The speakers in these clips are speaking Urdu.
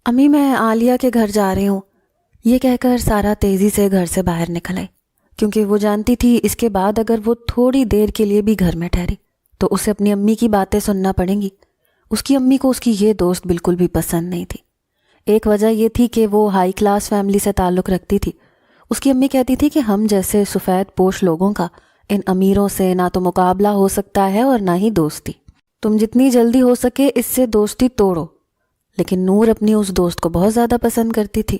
امی میں عالیہ کے گھر جا رہی ہوں، یہ کہہ کر سارا تیزی سے گھر سے باہر نکل آئی، کیونکہ وہ جانتی تھی اس کے بعد اگر وہ تھوڑی دیر کے لیے بھی گھر میں ٹھہری تو اسے اپنی امی کی باتیں سننا پڑیں گی۔ اس کی امی کو اس کی یہ دوست بالکل بھی پسند نہیں تھی۔ ایک وجہ یہ تھی کہ وہ ہائی کلاس فیملی سے تعلق رکھتی تھی۔ اس کی امی کہتی تھی کہ ہم جیسے سفید پوش لوگوں کا ان امیروں سے نہ تو مقابلہ ہو سکتا ہے اور نہ ہی دوستی۔ تم جتنی جلدی ہو سکے اس سے دوستی توڑو۔ لیکن نور اپنی اس دوست کو بہت زیادہ پسند کرتی تھی،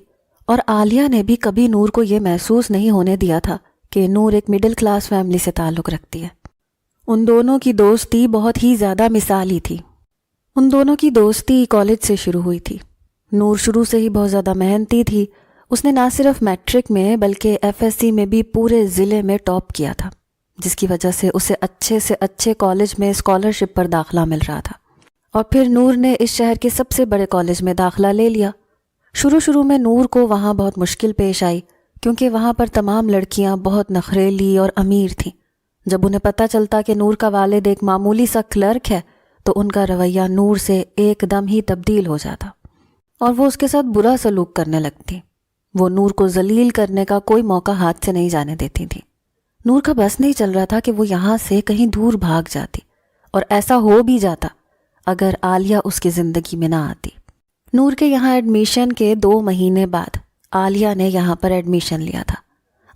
اور عالیہ نے بھی کبھی نور کو یہ محسوس نہیں ہونے دیا تھا کہ نور ایک مڈل کلاس فیملی سے تعلق رکھتی ہے۔ ان دونوں کی دوستی بہت ہی زیادہ مثالی تھی۔ ان دونوں کی دوستی کالج سے شروع ہوئی تھی۔ نور شروع سے ہی بہت زیادہ محنتی تھی۔ اس نے نہ صرف میٹرک میں بلکہ ایف ایس سی میں بھی پورے ضلع میں ٹاپ کیا تھا، جس کی وجہ سے اسے اچھے سے اچھے کالج میں اسکالرشپ پر داخلہ مل رہا تھا، اور پھر نور نے اس شہر کے سب سے بڑے کالج میں داخلہ لے لیا۔ شروع میں نور کو وہاں بہت مشکل پیش آئی، کیونکہ وہاں پر تمام لڑکیاں بہت نخریلی اور امیر تھیں۔ جب انہیں پتہ چلتا کہ نور کا والد ایک معمولی سا کلرک ہے تو ان کا رویہ نور سے ایک دم ہی تبدیل ہو جاتا، اور وہ اس کے ساتھ برا سلوک کرنے لگتی۔ وہ نور کو ذلیل کرنے کا کوئی موقع ہاتھ سے نہیں جانے دیتی تھی۔ نور کا بس نہیں چل رہا تھا کہ وہ یہاں سے کہیں دور بھاگ جاتی، اور ایسا ہو بھی جاتا اگر عالیہ اس کی زندگی میں نہ آتی۔ نور کے یہاں ایڈمیشن کے 2 مہینے بعد عالیہ نے یہاں پر ایڈمیشن لیا تھا۔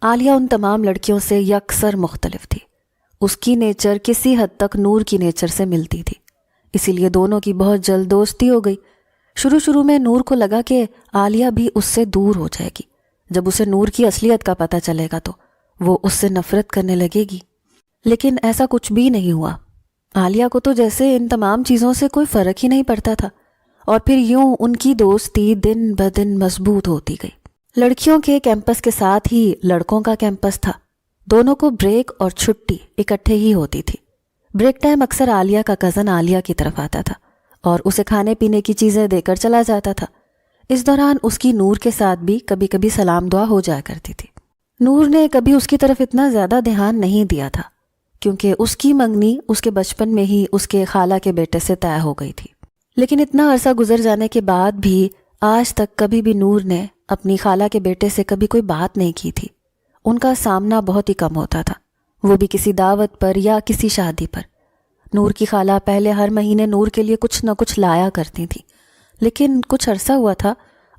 عالیہ ان تمام لڑکیوں سے یکسر مختلف تھی۔ اس کی نیچر کسی حد تک نور کی نیچر سے ملتی تھی، اسی لیے دونوں کی بہت جلد دوستی ہو گئی۔ شروع میں نور کو لگا کہ عالیہ بھی اس سے دور ہو جائے گی۔ جب اسے نور کی اصلیت کا پتہ چلے گا تو وہ اس سے نفرت کرنے لگے گی، لیکن ایسا کچھ بھی نہیں ہوا۔ عالیہ کو تو جیسے ان تمام چیزوں سے کوئی فرق ہی نہیں پڑتا تھا، اور پھر یوں ان کی دوستی دن بدن مضبوط ہوتی گئی۔ لڑکیوں کے کیمپس کے ساتھ ہی لڑکوں کا کیمپس تھا۔ دونوں کو بریک اور چھٹی اکٹھے ہی ہوتی تھی۔ بریک ٹائم اکثر عالیہ کا کزن عالیہ کی طرف آتا تھا اور اسے کھانے پینے کی چیزیں دے کر چلا جاتا تھا۔ اس دوران اس کی نور کے ساتھ بھی کبھی کبھی سلام دعا ہو جایا کرتی تھی۔ نور نے کبھی اس کی طرف اتنا زیادہ دھیان نہیں دیا تھا، کیونکہ اس کی منگنی اس کے بچپن میں ہی اس کے خالہ کے بیٹے سے طے ہو گئی تھی۔ لیکن اتنا عرصہ گزر جانے کے بعد بھی آج تک کبھی بھی نور نے اپنی خالہ کے بیٹے سے کبھی کوئی بات نہیں کی تھی۔ ان کا سامنا بہت ہی کم ہوتا تھا، وہ بھی کسی دعوت پر یا کسی شادی پر۔ نور کی خالہ پہلے ہر مہینے نور کے لیے کچھ نہ کچھ لایا کرتی تھیں، لیکن کچھ عرصہ ہوا تھا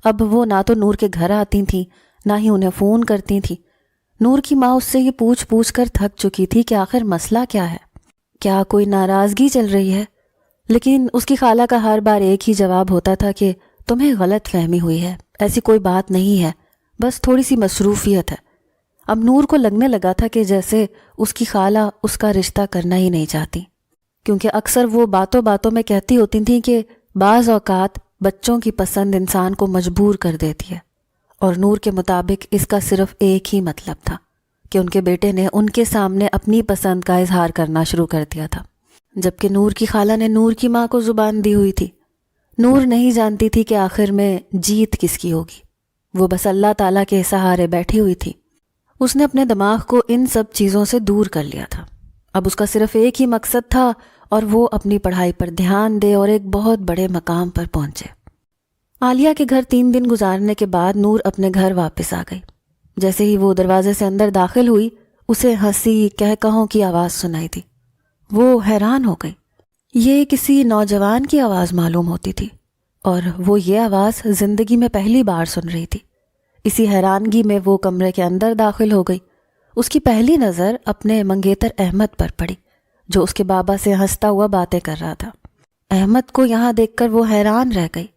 اب وہ نہ تو نور کے گھر آتی تھیں نہ ہی انہیں فون کرتی تھیں۔ نور کی ماں اس سے یہ پوچھ کر تھک چکی تھی کہ آخر مسئلہ کیا ہے، کیا کوئی ناراضگی چل رہی ہے؟ لیکن اس کی خالہ کا ہر بار ایک ہی جواب ہوتا تھا کہ تمہیں غلط فہمی ہوئی ہے، ایسی کوئی بات نہیں ہے، بس تھوڑی سی مصروفیت ہے۔ اب نور کو لگنے لگا تھا کہ جیسے اس کی خالہ اس کا رشتہ کرنا ہی نہیں چاہتی، کیونکہ اکثر وہ باتوں باتوں میں کہتی ہوتی تھیں کہ بعض اوقات بچوں کی پسند انسان کو مجبور کر دیتی ہے، اور نور کے مطابق اس کا صرف ایک ہی مطلب تھا کہ ان کے بیٹے نے ان کے سامنے اپنی پسند کا اظہار کرنا شروع کر دیا تھا، جبکہ نور کی خالہ نے نور کی ماں کو زبان دی ہوئی تھی۔ نور نہیں جانتی تھی کہ آخر میں جیت کس کی ہوگی، وہ بس اللہ تعالیٰ کے سہارے بیٹھی ہوئی تھی۔ اس نے اپنے دماغ کو ان سب چیزوں سے دور کر لیا تھا۔ اب اس کا صرف ایک ہی مقصد تھا، اور وہ اپنی پڑھائی پر دھیان دے اور ایک بہت بڑے مقام پر پہنچے۔ عالیہ کے گھر 3 دن گزارنے کے بعد نور اپنے گھر واپس آ گئی۔ جیسے ہی وہ دروازے سے اندر داخل ہوئی، اسے ہنسی کہوں کی آواز سنائی دی۔ وہ حیران ہو گئی، یہ کسی نوجوان کی آواز معلوم ہوتی تھی، اور وہ یہ آواز زندگی میں پہلی بار سن رہی تھی۔ اسی حیرانگی میں وہ کمرے کے اندر داخل ہو گئی۔ اس کی پہلی نظر اپنے منگیتر احمد پر پڑی، جو اس کے بابا سے ہنستا ہوا باتیں کر رہا تھا۔ احمد کو یہاں دیکھ کر وہ حیران رہ گئی۔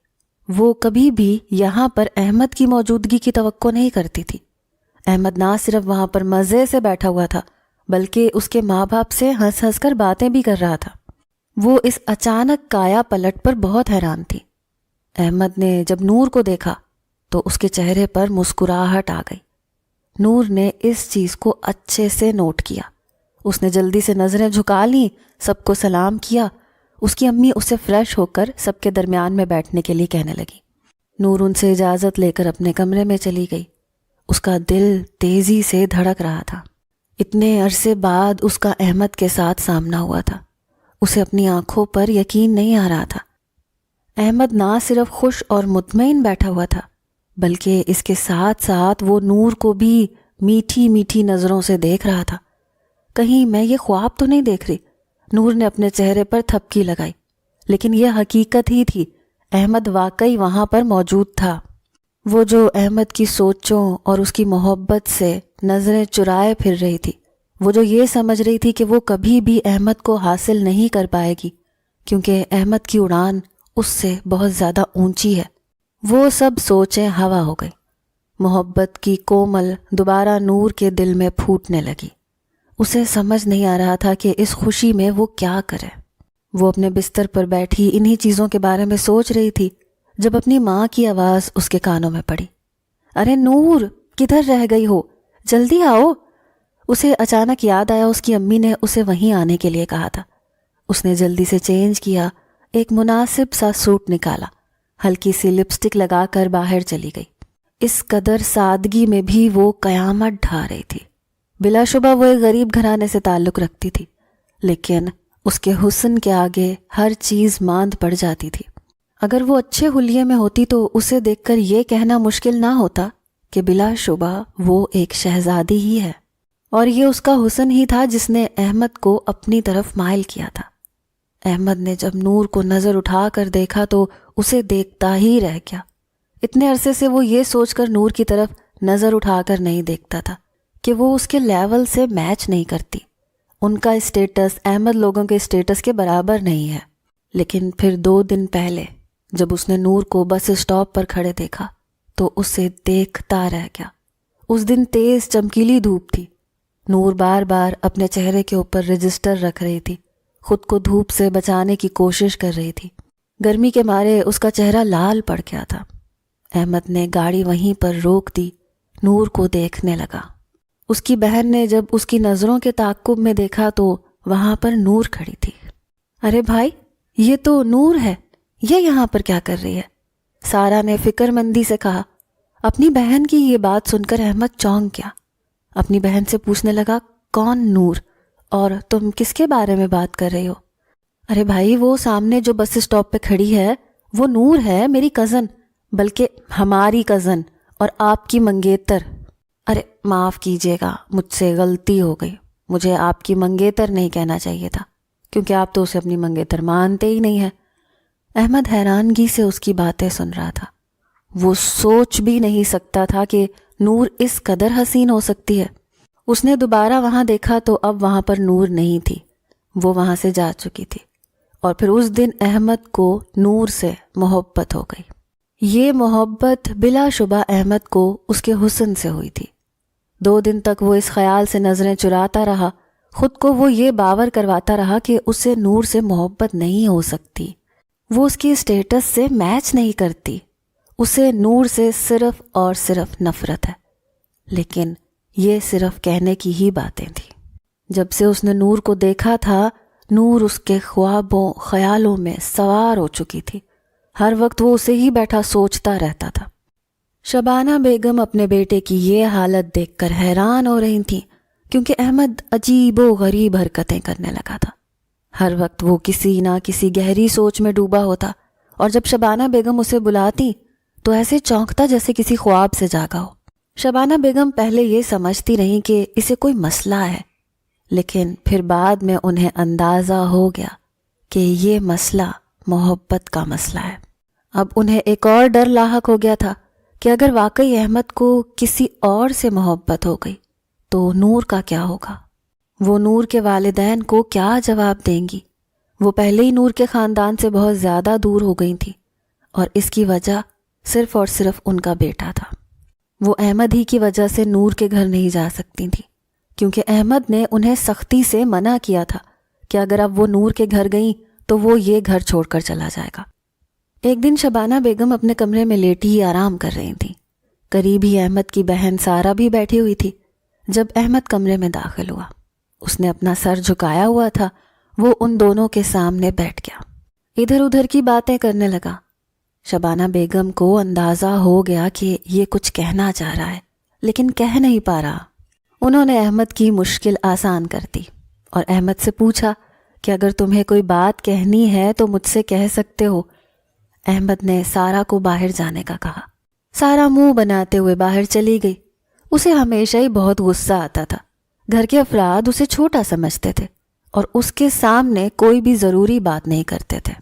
وہ کبھی بھی یہاں پر احمد کی موجودگی کی توقع نہیں کرتی تھی۔ احمد نہ صرف وہاں پر مزے سے بیٹھا ہوا تھا، بلکہ اس کے ماں باپ سے ہنس کر باتیں بھی کر رہا تھا۔ وہ اس اچانک کایا پلٹ پر بہت حیران تھی۔ احمد نے جب نور کو دیکھا تو اس کے چہرے پر مسکراہٹ آ گئی۔ نور نے اس چیز کو اچھے سے نوٹ کیا۔ اس نے جلدی سے نظریں جھکا لیں، سب کو سلام کیا۔ اس کی امی اسے فریش ہو کر سب کے درمیان میں بیٹھنے کے لیے کہنے لگی۔ نور ان سے اجازت لے کر اپنے کمرے میں چلی گئی۔ اس کا دل تیزی سے دھڑک رہا تھا۔ اتنے عرصے بعد اس کا احمد کے ساتھ سامنا ہوا تھا۔ اسے اپنی آنکھوں پر یقین نہیں آ رہا تھا۔ احمد نہ صرف خوش اور مطمئن بیٹھا ہوا تھا بلکہ اس کے ساتھ ساتھ وہ نور کو بھی میٹھی میٹھی نظروں سے دیکھ رہا تھا۔ کہیں میں یہ خواب تو نہیں دیکھ رہی؟ نور نے اپنے چہرے پر تھپکی لگائی، لیکن یہ حقیقت ہی تھی، احمد واقعی وہاں پر موجود تھا۔ وہ جو احمد کی سوچوں اور اس کی محبت سے نظریں چرائے پھر رہی تھی، وہ جو یہ سمجھ رہی تھی کہ وہ کبھی بھی احمد کو حاصل نہیں کر پائے گی کیونکہ احمد کی اڑان اس سے بہت زیادہ اونچی ہے، وہ سب سوچیں ہوا ہو گئی۔ محبت کی کومل دوبارہ نور کے دل میں پھوٹنے لگی۔ اسے سمجھ نہیں آ رہا تھا کہ اس خوشی میں وہ کیا کرے۔ وہ اپنے بستر پر بیٹھی انہی چیزوں کے بارے میں سوچ رہی تھی جب اپنی ماں کی آواز اس کے کانوں میں پڑی، ارے نور، کدھر رہ گئی ہو؟ جلدی آؤ۔ اسے اچانک یاد آیا اس کی امی نے اسے وہیں آنے کے لیے کہا تھا۔ اس نے جلدی سے چینج کیا، ایک مناسب سا سوٹ نکالا، ہلکی سی لپسٹک لگا کر باہر چلی گئی۔ اس قدر سادگی میں بھی وہ قیامت ڈھا رہی تھی۔ بلا شبہ وہ ایک غریب گھرانے سے تعلق رکھتی تھی، لیکن اس کے حسن کے آگے ہر چیز ماند پڑ جاتی تھی۔ اگر وہ اچھے حلیے میں ہوتی تو اسے دیکھ کر یہ کہنا مشکل نہ ہوتا کہ بلا شبہ وہ ایک شہزادی ہی ہے، اور یہ اس کا حسن ہی تھا جس نے احمد کو اپنی طرف مائل کیا تھا۔ احمد نے جب نور کو نظر اٹھا کر دیکھا تو اسے دیکھتا ہی رہ گیا۔ اتنے عرصے سے وہ یہ سوچ کر نور کی طرف نظر اٹھا کر نہیں دیکھتا تھا کہ وہ اس کے لیول سے میچ نہیں کرتی، ان کا اسٹیٹس احمد لوگوں کے اسٹیٹس کے برابر نہیں ہے۔ لیکن پھر 2 دن پہلے جب اس نے نور کو بس اسٹاپ پر کھڑے دیکھا تو اسے دیکھتا رہ گیا۔ اس دن تیز چمکیلی دھوپ تھی، نور بار بار اپنے چہرے کے اوپر رجسٹر رکھ رہی تھی، خود کو دھوپ سے بچانے کی کوشش کر رہی تھی۔ گرمی کے مارے اس کا چہرہ لال پڑ گیا تھا۔ احمد نے گاڑی وہیں پر روک دی، نور کو دیکھنے لگا۔ اس کی بہن نے جب اس کی نظروں کے تعاقب میں دیکھا تو وہاں پر نور کھڑی تھی۔ ارے بھائی، یہ تو نور ہے، یہ یہاں پر کیا کر رہی ہے؟ سارا نے فکر مندی سے کہا۔ اپنی بہن کی یہ بات سن کر احمد چونک گیا۔ اپنی بہن سے پوچھنے لگا، کون نور؟ اور تم کس کے بارے میں بات کر رہی ہو؟ ارے بھائی، وہ سامنے جو بس اسٹاپ پہ کھڑی ہے وہ نور ہے، میری کزن، بلکہ ہماری کزن اور آپ کی منگیتر۔ ارے معاف کیجیے گا، مجھ سے غلطی ہو گئی، مجھے آپ کی منگیتر نہیں کہنا چاہیے تھا کیونکہ آپ تو اسے اپنی منگیتر مانتے ہی نہیں ہیں۔ احمد حیرانگی سے اس کی باتیں سن رہا تھا۔ وہ سوچ بھی نہیں سکتا تھا کہ نور اس قدر حسین ہو سکتی ہے۔ اس نے دوبارہ وہاں دیکھا تو اب وہاں پر نور نہیں تھی، وہ وہاں سے جا چکی تھی، اور پھر اس دن احمد کو نور سے محبت ہو گئی۔ یہ محبت بلا شبہ احمد کو اس کے حسن سے ہوئی تھی۔ 2 دن تک وہ اس خیال سے نظریں چراتا رہا، خود کو وہ یہ باور کرواتا رہا کہ اسے نور سے محبت نہیں ہو سکتی، وہ اس کی اسٹیٹس سے میچ نہیں کرتی، اسے نور سے صرف اور صرف نفرت ہے۔ لیکن یہ صرف کہنے کی ہی باتیں تھیں۔ جب سے اس نے نور کو دیکھا تھا، نور اس کے خوابوں خیالوں میں سوار ہو چکی تھی۔ ہر وقت وہ اسے ہی بیٹھا سوچتا رہتا تھا۔ شبانہ بیگم اپنے بیٹے کی یہ حالت دیکھ کر حیران ہو رہی تھیں کیونکہ احمد عجیب و غریب حرکتیں کرنے لگا تھا۔ ہر وقت وہ کسی نہ کسی گہری سوچ میں ڈوبا ہوتا، اور جب شبانہ بیگم اسے بلاتی تو ایسے چونکتا جیسے کسی خواب سے جاگا ہو۔ شبانہ بیگم پہلے یہ سمجھتی رہیں کہ اسے کوئی مسئلہ ہے، لیکن پھر بعد میں انہیں اندازہ ہو گیا کہ یہ مسئلہ محبت کا مسئلہ ہے۔ اب انہیں ایک اور ڈر لاحق ہو گیا تھا کہ اگر واقعی احمد کو کسی اور سے محبت ہو گئی تو نور کا کیا ہوگا؟ وہ نور کے والدین کو کیا جواب دیں گی؟ وہ پہلے ہی نور کے خاندان سے بہت زیادہ دور ہو گئی تھیں، اور اس کی وجہ صرف اور صرف ان کا بیٹا تھا۔ وہ احمد ہی کی وجہ سے نور کے گھر نہیں جا سکتی تھیں کیونکہ احمد نے انہیں سختی سے منع کیا تھا کہ اگر اب وہ نور کے گھر گئیں تو وہ یہ گھر چھوڑ کر چلا جائے گا۔ ایک دن شبانہ بیگم اپنے کمرے میں لیٹی ہی آرام کر رہی تھیں۔ قریب ہی احمد کی بہن سارا بھی بیٹھی ہوئی تھی۔ جب احمد کمرے میں داخل ہوا، اس نے اپنا سر جھکایا ہوا تھا، وہ ان دونوں کے سامنے بیٹھ گیا، ادھر ادھر کی باتیں کرنے لگا۔ شبانہ بیگم کو اندازہ ہو گیا کہ یہ کچھ کہنا چاہ رہا ہے لیکن کہہ نہیں پا رہا۔ انہوں نے احمد کی مشکل آسان کر دی اور احمد سے پوچھا کہ اگر تمہیں کوئی بات کہنی ہے تو مجھ سے کہہ سکتے ہو۔ احمد نے سارا کو باہر جانے کا کہا۔ سارا منہ بناتے ہوئے باہر چلی گئی۔ اسے ہمیشہ ہی بہت غصہ آتا تھا۔ گھر کے افراد اسے چھوٹا سمجھتے تھے اور اس کے سامنے کوئی بھی ضروری بات نہیں کرتے تھے۔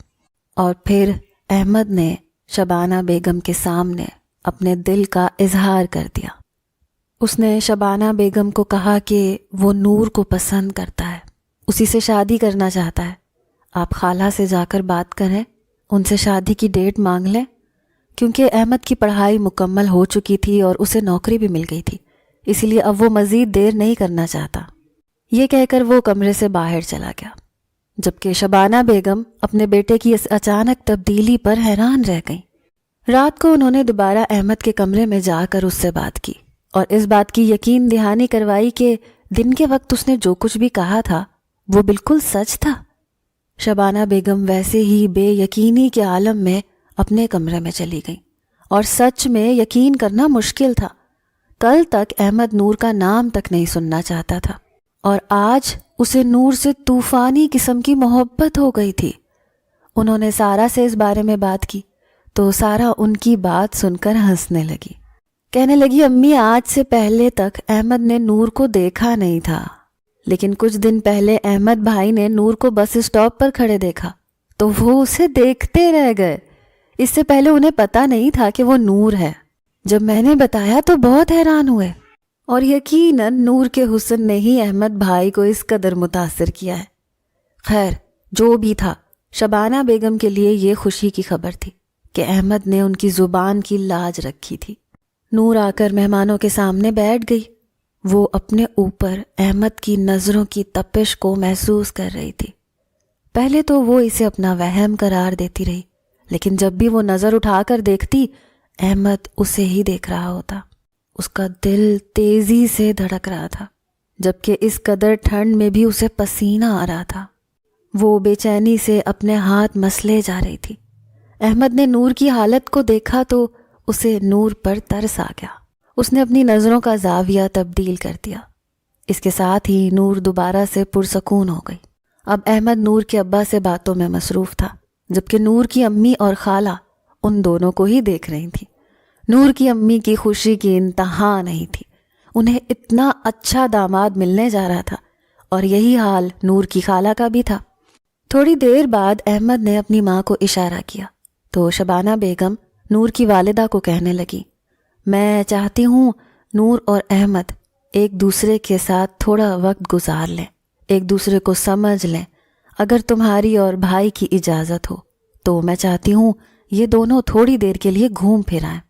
اور پھر احمد نے شبانہ بیگم کے سامنے اپنے دل کا اظہار کر دیا۔ اس نے شبانہ بیگم کو کہا کہ وہ نور کو پسند کرتا ہے، اسی سے شادی کرنا چاہتا ہے۔ آپ خالہ سے جا کر بات کریں، ان سے شادی کی ڈیٹ مانگ لیں، کیونکہ احمد کی پڑھائی مکمل ہو چکی تھی اور اسے نوکری بھی مل گئی تھی، اسی لیے اب وہ مزید دیر نہیں کرنا چاہتا۔ یہ کہہ کر وہ کمرے سے باہر چلا گیا، جبکہ شبانہ بیگم اپنے بیٹے کی اس اچانک تبدیلی پر حیران رہ گئیں۔ رات کو انہوں نے دوبارہ احمد کے کمرے میں جا کر اس سے بات کی اور اس بات کی یقین دہانی کروائی کہ دن کے وقت اس نے جو کچھ بھی کہا تھا وہ بالکل سچ تھا۔ شبانہ بیگم ویسے ہی بے یقینی کے عالم میں اپنے کمرے میں چلی گئیں، اور سچ میں یقین کرنا مشکل تھا۔ کل تک احمد نور کا نام تک نہیں سننا چاہتا تھا، اور آج اسے نور سے طوفانی قسم کی محبت ہو گئی تھی۔ انہوں نے سارا سے اس بارے میں بات کی تو سارا ان کی بات سن کر ہنسنے لگی۔ کہنے لگی، امی آج سے پہلے تک احمد نے نور کو دیکھا نہیں تھا، لیکن کچھ دن پہلے احمد بھائی نے نور کو بس اسٹاپ پر کھڑے دیکھا تو وہ اسے دیکھتے رہ گئے۔ اس سے پہلے انہیں پتا نہیں تھا کہ وہ نور ہے۔ جب میں نے بتایا تو بہت حیران ہوئے، اور یقیناً نور کے حسن نے ہی احمد بھائی کو اس قدر متاثر کیا ہے۔ خیر جو بھی تھا، شبانہ بیگم کے لیے یہ خوشی کی خبر تھی کہ احمد نے ان کی زبان کی لاج رکھی تھی۔ نور آ کر مہمانوں کے سامنے بیٹھ گئی۔ وہ اپنے اوپر احمد کی نظروں کی تپش کو محسوس کر رہی تھی۔ پہلے تو وہ اسے اپنا وہم قرار دیتی رہی، لیکن جب بھی وہ نظر اٹھا کر دیکھتی، احمد اسے ہی دیکھ رہا ہوتا۔ اس کا دل تیزی سے دھڑک رہا تھا، جبکہ اس قدر ٹھنڈ میں بھی اسے پسینہ آ رہا تھا۔ وہ بے چینی سے اپنے ہاتھ مسلے جا رہی تھی۔ احمد نے نور کی حالت کو دیکھا تو اسے نور پر ترس آ گیا۔ اس نے اپنی نظروں کا زاویہ تبدیل کر دیا۔ اس کے ساتھ ہی نور دوبارہ سے پرسکون ہو گئی۔ اب احمد نور کے ابا سے باتوں میں مصروف تھا، جبکہ نور کی امی اور خالہ ان دونوں کو ہی دیکھ رہی تھیں۔ نور کی امی کی خوشی کی انتہا نہیں تھی، انہیں اتنا اچھا داماد ملنے جا رہا تھا، اور یہی حال نور کی خالہ کا بھی تھا۔ تھوڑی دیر بعد احمد نے اپنی ماں کو اشارہ کیا تو شبانہ بیگم نور کی والدہ کو کہنے لگی، میں چاہتی ہوں نور اور احمد ایک دوسرے کے ساتھ تھوڑا وقت گزار لیں، ایک دوسرے کو سمجھ لیں۔ اگر تمہاری اور بھائی کی اجازت ہو تو میں چاہتی ہوں یہ دونوں تھوڑی دیر کے لیے گھوم پھر آئیں۔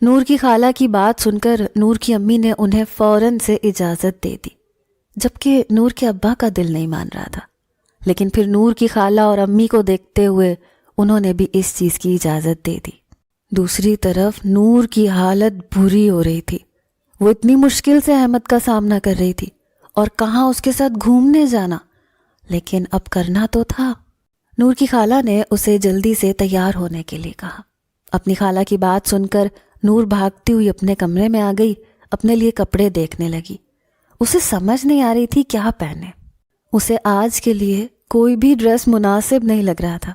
نور کی خالہ کی بات سن کر نور کی امی نے انہیں فوراً سے اجازت دے دی، جبکہ نور کے ابا کا دل نہیں مان رہا تھا، لیکن پھر نور کی خالہ اور امی کو دیکھتے ہوئے انہوں نے بھی اس چیز کی اجازت دے دی۔ دوسری طرف نور کی حالت بری ہو رہی تھی۔ وہ اتنی مشکل سے احمد کا سامنا کر رہی تھی، اور کہاں اس کے ساتھ گھومنے جانا، لیکن اب کرنا تو تھا۔ نور کی خالہ نے اسے جلدی سے تیار ہونے کے لیے کہا۔ اپنی خالہ کی بات سن کر نور بھاگتی ہوئی اپنے کمرے میں آ گئی، اپنے لیے کپڑے دیکھنے لگی۔ اسے سمجھ نہیں آ رہی تھی کیا پہنے۔ اسے آج کے لیے کوئی بھی ڈریس مناسب نہیں لگ رہا تھا۔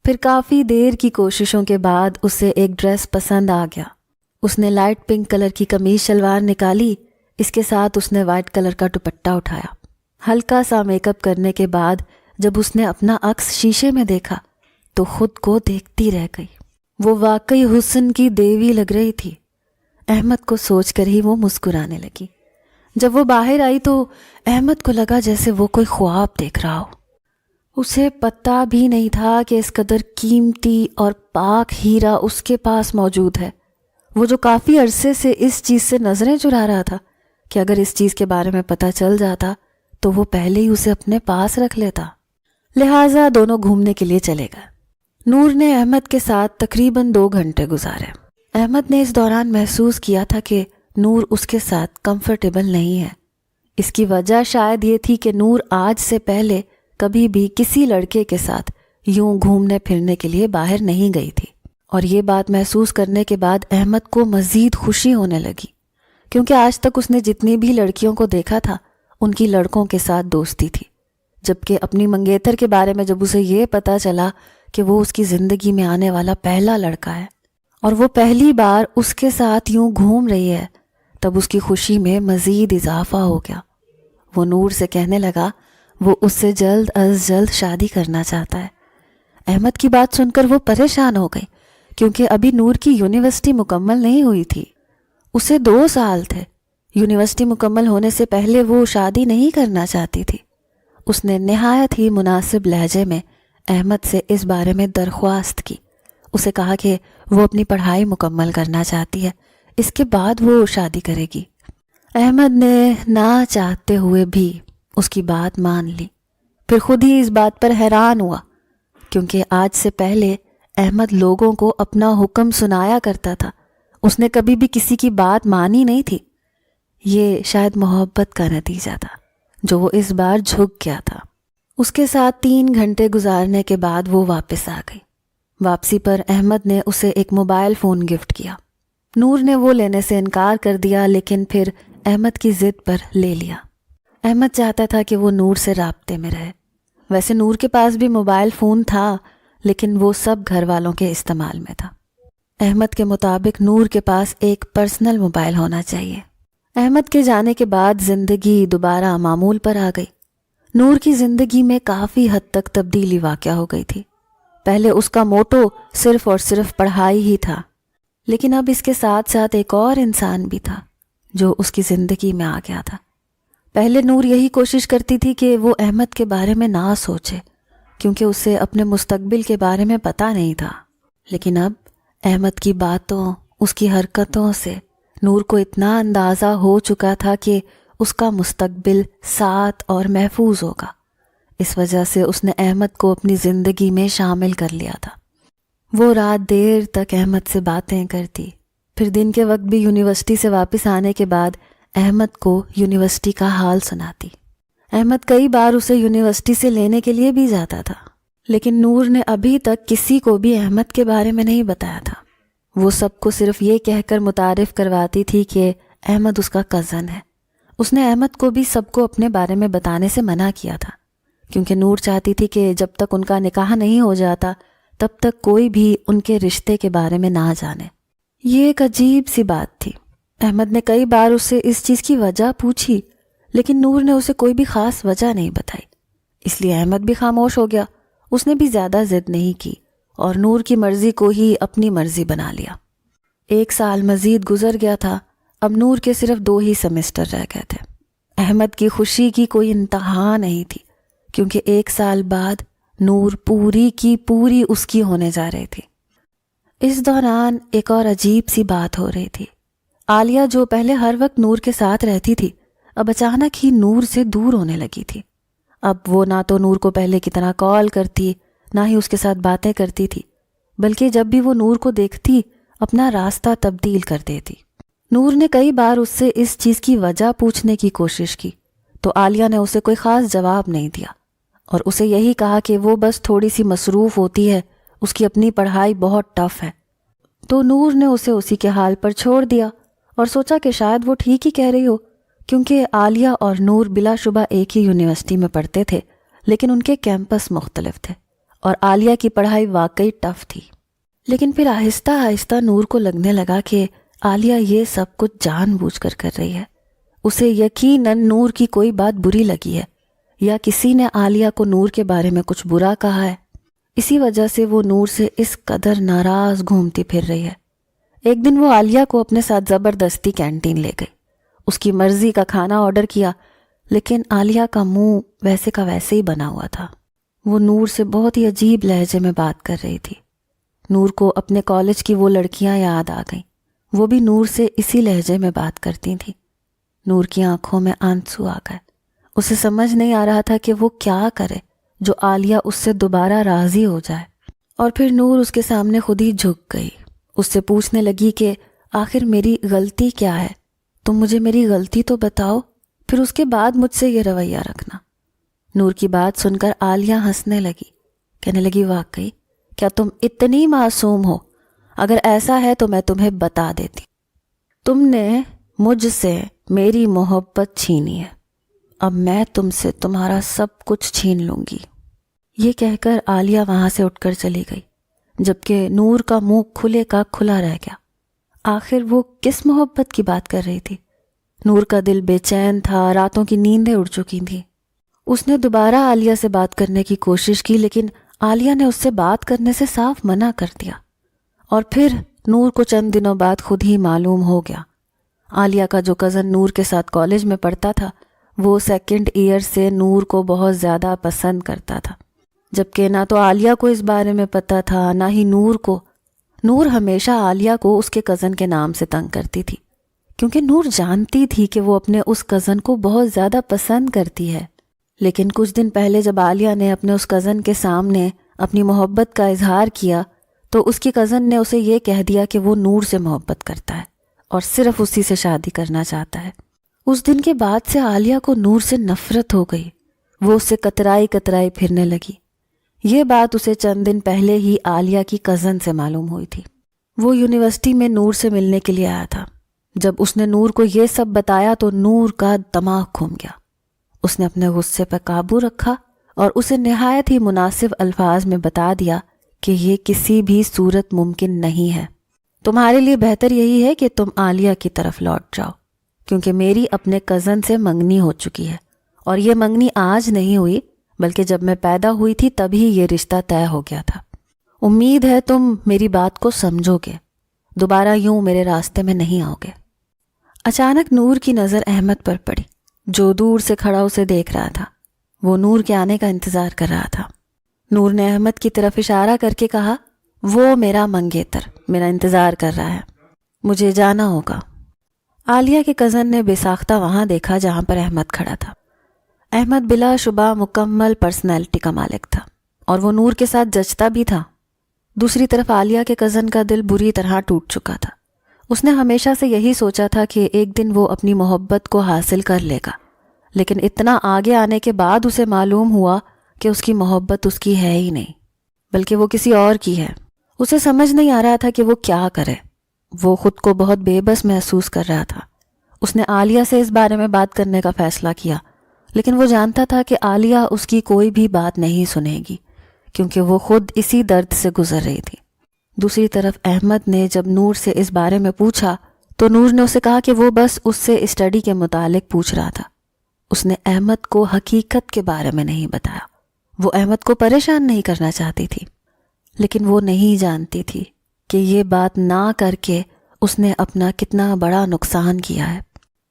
پھر کافی دیر کی کوششوں کے بعد اسے ایک ڈریس پسند آ گیا۔ اس نے لائٹ پنک کلر کی قمیض شلوار نکالی، اس کے ساتھ اس نے وائٹ کلر کا دوپٹہ اٹھایا۔ ہلکا سا میک اپ کرنے کے بعد جب اس نے اپنا عکس شیشے میں دیکھا تو خود کو دیکھتی رہ گئی۔ وہ واقعی حسن کی دیوی لگ رہی تھی۔ احمد کو سوچ کر ہی وہ مسکرانے لگی۔ جب وہ باہر آئی تو احمد کو لگا جیسے وہ کوئی خواب دیکھ رہا ہو۔ اسے پتہ بھی نہیں تھا کہ اس قدر قیمتی اور پاک ہیرا اس کے پاس موجود ہے، وہ جو کافی عرصے سے اس چیز سے نظریں چرا رہا تھا کہ اگر اس چیز کے بارے میں پتہ چل جاتا تو وہ پہلے ہی اسے اپنے پاس رکھ لیتا۔ لہٰذا دونوں گھومنے کے لیے چلے گئے۔ نور نے احمد کے ساتھ تقریباً 2 گھنٹے گزارے۔ احمد نے اس دوران محسوس کیا تھا کہ نور اس کے ساتھ کمفرٹیبل نہیں ہے۔ اس کی وجہ شاید یہ تھی کہ نور آج سے پہلے کبھی بھی کسی لڑکے کے ساتھ یوں گھومنے پھرنے کے لیے باہر نہیں گئی تھی، اور یہ بات محسوس کرنے کے بعد احمد کو مزید خوشی ہونے لگی، کیونکہ آج تک اس نے جتنی بھی لڑکیوں کو دیکھا تھا ان کی لڑکوں کے ساتھ دوستی تھی، جبکہ اپنی منگیتر کے بارے میں جب اسے یہ پتہ چلا کہ وہ اس کی زندگی میں آنے والا پہلا لڑکا ہے اور وہ پہلی بار اس کے ساتھ یوں گھوم رہی ہے، تب اس کی خوشی میں مزید اضافہ ہو گیا۔ وہ نور سے کہنے لگا وہ اس سے جلد از جلد شادی کرنا چاہتا ہے۔ احمد کی بات سن کر وہ پریشان ہو گئی، کیونکہ ابھی نور کی یونیورسٹی مکمل نہیں ہوئی تھی۔ اسے 2 سال تھے۔ یونیورسٹی مکمل ہونے سے پہلے وہ شادی نہیں کرنا چاہتی تھی۔ اس نے نہایت ہی مناسب لہجے میں احمد سے اس بارے میں درخواست کی۔ اسے کہا کہ وہ اپنی پڑھائی مکمل کرنا چاہتی ہے، اس کے بعد وہ شادی کرے گی۔ احمد نے نہ چاہتے ہوئے بھی اس کی بات مان لی، پھر خود ہی اس بات پر حیران ہوا، کیونکہ آج سے پہلے احمد لوگوں کو اپنا حکم سنایا کرتا تھا، اس نے کبھی بھی کسی کی بات مانی نہیں تھی۔ یہ شاید محبت کا نتیجہ تھا جو وہ اس بار جھک گیا تھا۔ اس کے ساتھ 3 گھنٹے گزارنے کے بعد وہ واپس آ گئی۔ واپسی پر احمد نے اسے ایک موبائل فون گفٹ کیا۔ نور نے وہ لینے سے انکار کر دیا، لیکن پھر احمد کی ضد پر لے لیا۔ احمد چاہتا تھا کہ وہ نور سے رابطے میں رہے۔ ویسے نور کے پاس بھی موبائل فون تھا، لیکن وہ سب گھر والوں کے استعمال میں تھا۔ احمد کے مطابق نور کے پاس ایک پرسنل موبائل ہونا چاہیے۔ احمد کے جانے کے بعد زندگی دوبارہ معمول پر آ گئی۔ نور کی زندگی میں کافی حد تک تبدیلی واقع ہو گئی تھی۔ پہلے اس کا موٹو صرف اور صرف پڑھائی ہی تھا، لیکن اب اس کے ساتھ ساتھ ایک اور انسان بھی تھا جو اس کی زندگی میں آ گیا تھا۔ پہلے نور یہی کوشش کرتی تھی کہ وہ احمد کے بارے میں نہ سوچے، کیونکہ اسے اپنے مستقبل کے بارے میں پتہ نہیں تھا، لیکن اب احمد کی باتوں، اس کی حرکتوں سے نور کو اتنا اندازہ ہو چکا تھا کہ اس کا مستقبل ساتھ اور محفوظ ہوگا۔ اس وجہ سے اس نے احمد کو اپنی زندگی میں شامل کر لیا تھا۔ وہ رات دیر تک احمد سے باتیں کرتی، پھر دن کے وقت بھی یونیورسٹی سے واپس آنے کے بعد احمد کو یونیورسٹی کا حال سناتی۔ احمد کئی بار اسے یونیورسٹی سے لینے کے لیے بھی جاتا تھا، لیکن نور نے ابھی تک کسی کو بھی احمد کے بارے میں نہیں بتایا تھا۔ وہ سب کو صرف یہ کہہ کر متعارف کرواتی تھی کہ احمد اس کا کزن ہے۔ اس نے احمد کو بھی سب کو اپنے بارے میں بتانے سے منع کیا تھا، کیونکہ نور چاہتی تھی کہ جب تک ان کا نکاح نہیں ہو جاتا تب تک کوئی بھی ان کے رشتے کے بارے میں نہ جانے۔ یہ ایک عجیب سی بات تھی۔ احمد نے کئی بار اس سے اس چیز کی وجہ پوچھی، لیکن نور نے اسے کوئی بھی خاص وجہ نہیں بتائی، اس لیے احمد بھی خاموش ہو گیا۔ اس نے بھی زیادہ ضد نہیں کی اور نور کی مرضی کو ہی اپنی مرضی بنا لیا۔ 1 سال مزید گزر گیا تھا۔ اب نور کے صرف 2 ہی سیمسٹر رہ گئے تھے۔ احمد کی خوشی کی کوئی انتہا نہیں تھی، کیونکہ 1 سال بعد نور پوری کی پوری اس کی ہونے جا رہی تھی۔ اس دوران ایک اور عجیب سی بات ہو رہی تھی۔ عالیہ جو پہلے ہر وقت نور کے ساتھ رہتی تھی، اب اچانک ہی نور سے دور ہونے لگی تھی۔ اب وہ نہ تو نور کو پہلے کی طرح کال کرتی، نہ ہی اس کے ساتھ باتیں کرتی تھی، بلکہ جب بھی وہ نور کو دیکھتی اپنا راستہ تبدیل کر دیتی۔ نور نے کئی بار اس سے اس چیز کی وجہ پوچھنے کی کوشش کی، تو عالیہ نے اسے کوئی خاص جواب نہیں دیا اور اسے یہی کہا کہ وہ بس تھوڑی سی مصروف ہوتی ہے، اس کی اپنی پڑھائی بہت ٹف ہے۔ تو نور نے اسے اسی کے حال پر چھوڑ دیا اور سوچا کہ شاید وہ ٹھیک ہی کہہ رہی ہو، کیونکہ عالیہ اور نور بلا شبہ ایک ہی یونیورسٹی میں پڑھتے تھے، لیکن ان کے کیمپس مختلف تھے اور عالیہ کی پڑھائی واقعی ٹف تھی۔ لیکن پھر آہستہ آہستہ نور کو لگنے لگا کہ عالیہ یہ سب کچھ جان بوجھ کر کر رہی ہے۔ اسے یقیناً نور کی کوئی بات بری لگی ہے، یا کسی نے عالیہ کو نور کے بارے میں کچھ برا کہا ہے۔ اسی وجہ سے وہ نور سے اس قدر ناراض گھومتی پھر رہی ہے۔ ایک دن وہ عالیہ کو اپنے ساتھ زبردستی کینٹین لے گئی، اس کی مرضی کا کھانا آرڈر کیا، لیکن عالیہ کا منہ ویسے کا ویسے ہی بنا ہوا تھا۔ وہ نور سے بہت ہی عجیب لہجے میں بات کر رہی تھی۔ نور کو اپنے کالج کی وہ لڑکیاں یاد آ گئیں، وہ بھی نور سے اسی لہجے میں بات کرتی تھیں۔ نور کی آنکھوں میں آنسو آ گئے۔ اسے سمجھ نہیں آ رہا تھا کہ وہ کیا کرے جو عالیہ اس سے دوبارہ راضی ہو جائے۔ اور پھر نور اس کے سامنے خود ہی جھک گئی، اس سے پوچھنے لگی کہ آخر میری غلطی کیا ہے؟ تم مجھے میری غلطی تو بتاؤ، پھر اس کے بعد مجھ سے یہ رویہ رکھنا۔ نور کی بات سن کر عالیہ ہنسنے لگی، کہنے لگی واقعی کیا تم اتنی معصوم ہو؟ اگر ایسا ہے تو میں تمہیں بتا دیتی۔ تم نے مجھ سے میری محبت چھینی ہے، اب میں تم سے تمہارا سب کچھ چھین لوں گی۔ یہ کہہ کر عالیہ وہاں سے اٹھ کر چلی گئی، جبکہ نور کا منہ کھلے کا کھلا رہ گیا۔ آخر وہ کس محبت کی بات کر رہی تھی؟ نور کا دل بے چین تھا، راتوں کی نیندیں اڑ چکی تھیں۔ اس نے دوبارہ عالیہ سے بات کرنے کی کوشش کی، لیکن عالیہ نے اس سے بات کرنے سے صاف منع کر دیا۔ اور پھر نور کو چند دنوں بعد خود ہی معلوم ہو گیا۔ عالیہ کا جو کزن نور کے ساتھ کالج میں پڑھتا تھا، وہ سیکنڈ ایئر سے نور کو بہت زیادہ پسند کرتا تھا، جبکہ نہ تو عالیہ کو اس بارے میں پتہ تھا نہ ہی نور کو۔ نور ہمیشہ عالیہ کو اس کے کزن کے نام سے تنگ کرتی تھی، کیونکہ نور جانتی تھی کہ وہ اپنے اس کزن کو بہت زیادہ پسند کرتی ہے۔ لیکن کچھ دن پہلے جب عالیہ نے اپنے اس کزن کے سامنے اپنی محبت کا اظہار کیا تو اس کی کزن نے اسے یہ کہہ دیا کہ وہ نور سے محبت کرتا ہے اور صرف اسی سے شادی کرنا چاہتا ہے۔ اس دن کے بعد سے عالیہ کو نور سے نفرت ہو گئی، وہ اس سے کترائی کترائی پھرنے لگی۔ یہ بات اسے چند دن پہلے ہی عالیہ کی کزن سے معلوم ہوئی تھی۔ وہ یونیورسٹی میں نور سے ملنے کے لیے آیا تھا۔ جب اس نے نور کو یہ سب بتایا تو نور کا دماغ گھوم گیا۔ اس نے اپنے غصے پر قابو رکھا اور اسے نہایت ہی مناسب الفاظ میں بتا دیا کہ یہ کسی بھی صورت ممکن نہیں ہے۔ تمہارے لیے بہتر یہی ہے کہ تم عالیہ کی طرف لوٹ جاؤ، کیونکہ میری اپنے کزن سے منگنی ہو چکی ہے، اور یہ منگنی آج نہیں ہوئی بلکہ جب میں پیدا ہوئی تھی تبھی یہ رشتہ طے ہو گیا تھا۔ امید ہے تم میری بات کو سمجھو گے، دوبارہ یوں میرے راستے میں نہیں آؤ گے۔ اچانک نور کی نظر احمد پر پڑی، جو دور سے کھڑا اسے دیکھ رہا تھا۔ وہ نور کے آنے کا انتظار کر رہا تھا۔ نور نے احمد کی طرف اشارہ کر کے کہا، وہ میرا منگیتر میرا انتظار کر رہا ہے، مجھے جانا ہوگا۔ عالیہ کے کزن نے بے ساختہ وہاں دیکھا جہاں پر احمد کھڑا تھا۔ احمد بلا شبہ مکمل پرسنالٹی کا مالک تھا، اور وہ نور کے ساتھ جچتا بھی تھا۔ دوسری طرف عالیہ کے کزن کا دل بری طرح ٹوٹ چکا تھا۔ اس نے ہمیشہ سے یہی سوچا تھا کہ ایک دن وہ اپنی محبت کو حاصل کر لے گا، لیکن اتنا آگے آنے کے بعد اسے معلوم ہوا کہ اس کی محبت اس کی ہے ہی نہیں، بلکہ وہ کسی اور کی ہے۔ اسے سمجھ نہیں آ رہا تھا کہ وہ کیا کرے۔ وہ خود کو بہت بے بس محسوس کر رہا تھا۔ اس نے عالیہ سے اس بارے میں بات کرنے کا فیصلہ کیا، لیکن وہ جانتا تھا کہ عالیہ اس کی کوئی بھی بات نہیں سنے گی، کیونکہ وہ خود اسی درد سے گزر رہی تھی۔ دوسری طرف احمد نے جب نور سے اس بارے میں پوچھا تو نور نے اسے کہا کہ وہ بس اس سے اسٹڈی کے متعلق پوچھ رہا تھا۔ اس نے احمد کو حقیقت کے بارے میں نہیں بتایا۔ وہ احمد کو پریشان نہیں کرنا چاہتی تھی، لیکن وہ نہیں جانتی تھی کہ یہ بات نہ کر کے اس نے اپنا کتنا بڑا نقصان کیا ہے۔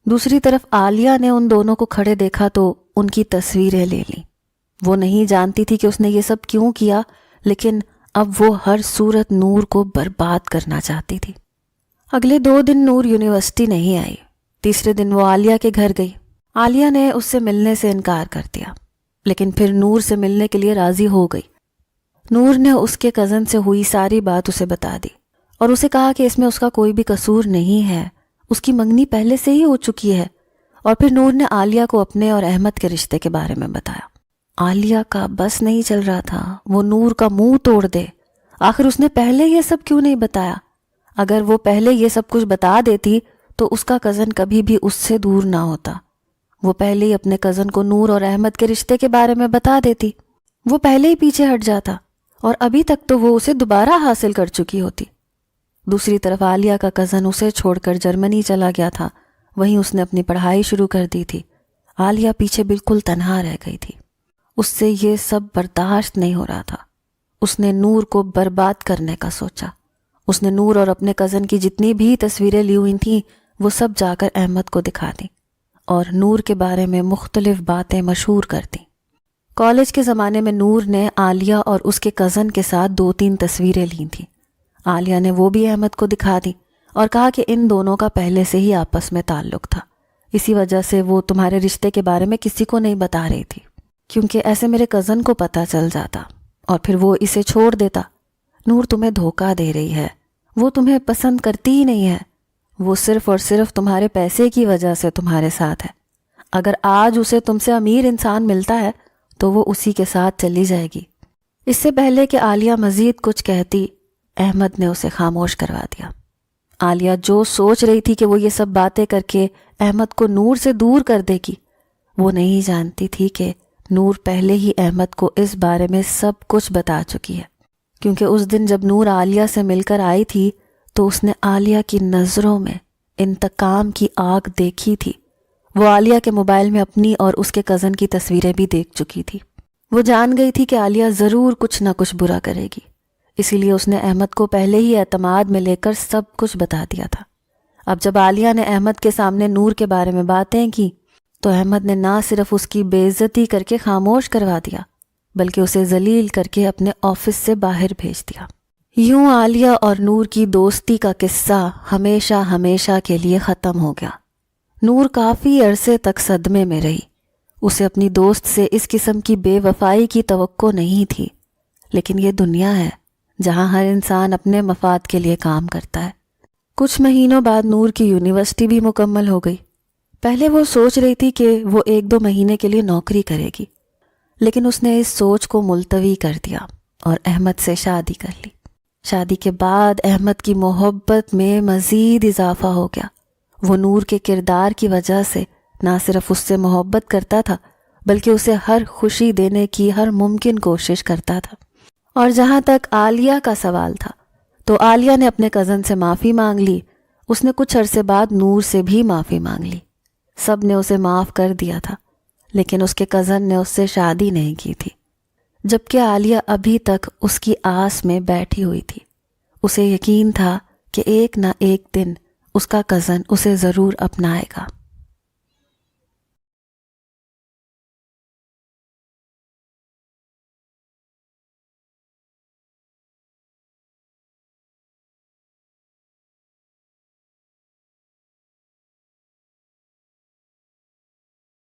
دوسری طرف عالیہ نے ان دونوں کو کھڑے دیکھا تو ان کی تصویریں لے لیں۔ وہ نہیں جانتی تھی کہ اس نے یہ سب کیوں کیا، لیکن اب وہ ہر صورت نور کو برباد کرنا چاہتی تھی۔ اگلے 2 دن نور یونیورسٹی نہیں آئی۔ تیسرے دن وہ عالیہ کے گھر گئی۔ عالیہ نے اس سے ملنے سے انکار کر دیا، لیکن پھر نور سے ملنے کے لیے راضی ہو گئی۔ نور نے اس کے کزن سے ہوئی ساری بات اسے بتا دی اور اسے کہا کہ اس میں اس کا کوئی بھی قصور نہیں ہے، اس کی منگنی پہلے سے ہی ہو چکی ہے۔ اور پھر نور نے عالیہ کو اپنے اور احمد کے رشتے کے بارے میں بتایا۔ عالیہ کا بس نہیں چل رہا تھا، وہ نور کا منہ توڑ دے۔ آخر اس نے پہلے یہ سب کیوں نہیں بتایا؟ اگر وہ پہلے یہ سب کچھ بتا دیتی تو اس کا کزن کبھی بھی اس سے دور نہ ہوتا۔ وہ پہلے ہی اپنے کزن کو نور اور احمد کے رشتے کے بارے میں بتا دیتی، وہ پہلے ہی پیچھے ہٹ جاتا، اور ابھی تک تو وہ اسے دوبارہ حاصل کر چکی ہوتی۔ دوسری طرف عالیہ کا کزن اسے چھوڑ کر جرمنی چلا گیا تھا، وہیں اس نے اپنی پڑھائی شروع کر دی تھی۔ عالیہ پیچھے بالکل تنہا رہ گئی تھی۔ اس سے یہ سب برداشت نہیں ہو رہا تھا۔ اس نے نور کو برباد کرنے کا سوچا۔ اس نے نور اور اپنے کزن کی جتنی بھی تصویریں لی ہوئی تھیں وہ سب جا کر احمد کو دکھا دیں اور نور کے بارے میں مختلف باتیں مشہور کر دیں۔ کالج کے زمانے میں نور نے عالیہ اور اس کے کزن کے ساتھ 2-3 تصویریں لی تھیں۔ عالیہ نے وہ بھی احمد کو دکھا دی اور کہا کہ ان دونوں کا پہلے سے ہی آپس میں تعلق تھا، اسی وجہ سے وہ تمہارے رشتے کے بارے میں کسی کو نہیں بتا رہی تھی، کیونکہ ایسے میرے کزن کو پتہ چل جاتا اور پھر وہ اسے چھوڑ دیتا۔ نور تمہیں دھوکہ دے رہی ہے، وہ تمہیں پسند کرتی ہی نہیں ہے، وہ صرف اور صرف تمہارے پیسے کی وجہ سے تمہارے ساتھ ہے۔ اگر آج اسے تم سے امیر انسان ملتا ہے تو وہ اسی کے ساتھ چلی جائے گی۔ اس سے پہلے کہ عالیہ مزید کچھ کہتی، احمد نے اسے خاموش کروا دیا۔ عالیہ جو سوچ رہی تھی کہ وہ یہ سب باتیں کر کے احمد کو نور سے دور کر دے گی، وہ نہیں جانتی تھی کہ نور پہلے ہی احمد کو اس بارے میں سب کچھ بتا چکی ہے، کیونکہ اس دن جب نور عالیہ سے مل کر آئی تھی تو اس نے عالیہ کی نظروں میں انتقام کی آگ دیکھی تھی۔ وہ عالیہ کے موبائل میں اپنی اور اس کے کزن کی تصویریں بھی دیکھ چکی تھی۔ وہ جان گئی تھی کہ عالیہ ضرور کچھ نہ کچھ برا کرے گی، اسی لیے اس نے احمد کو پہلے ہی اعتماد میں لے کر سب کچھ بتا دیا تھا۔ اب جب عالیہ نے احمد کے سامنے نور کے بارے میں باتیں کی تو احمد نے نہ صرف اس کی بے عزتی کر کے خاموش کروا دیا، بلکہ اسے ذلیل کر کے اپنے آفس سے باہر بھیج دیا۔ یوں عالیہ اور نور کی دوستی کا قصہ ہمیشہ ہمیشہ کے لیے ختم ہو گیا۔ نور کافی عرصے تک صدمے میں رہی۔ اسے اپنی دوست سے اس قسم کی بے وفائی کی توقع نہیں تھی، لیکن یہ دنیا ہے جہاں ہر انسان اپنے مفاد کے لیے کام کرتا ہے۔ کچھ مہینوں بعد نور کی یونیورسٹی بھی مکمل ہو گئی۔ پہلے وہ سوچ رہی تھی کہ وہ 1-2 مہینے کے لیے نوکری کرے گی، لیکن اس نے اس سوچ کو ملتوی کر دیا اور احمد سے شادی کر لی۔ شادی کے بعد احمد کی محبت میں مزید اضافہ ہو گیا۔ وہ نور کے کردار کی وجہ سے نہ صرف اس سے محبت کرتا تھا، بلکہ اسے ہر خوشی دینے کی ہر ممکن کوشش کرتا تھا۔ اور جہاں تک عالیہ کا سوال تھا تو عالیہ نے اپنے کزن سے معافی مانگ لی۔ اس نے کچھ عرصے بعد نور سے بھی معافی مانگ لی۔ سب نے اسے معاف کر دیا تھا، لیکن اس کے کزن نے اس سے شادی نہیں کی تھی، جبکہ عالیہ ابھی تک اس کی آس میں بیٹھی ہوئی تھی۔ اسے یقین تھا کہ ایک نہ ایک دن اس کا کزن اسے ضرور اپنائے گا۔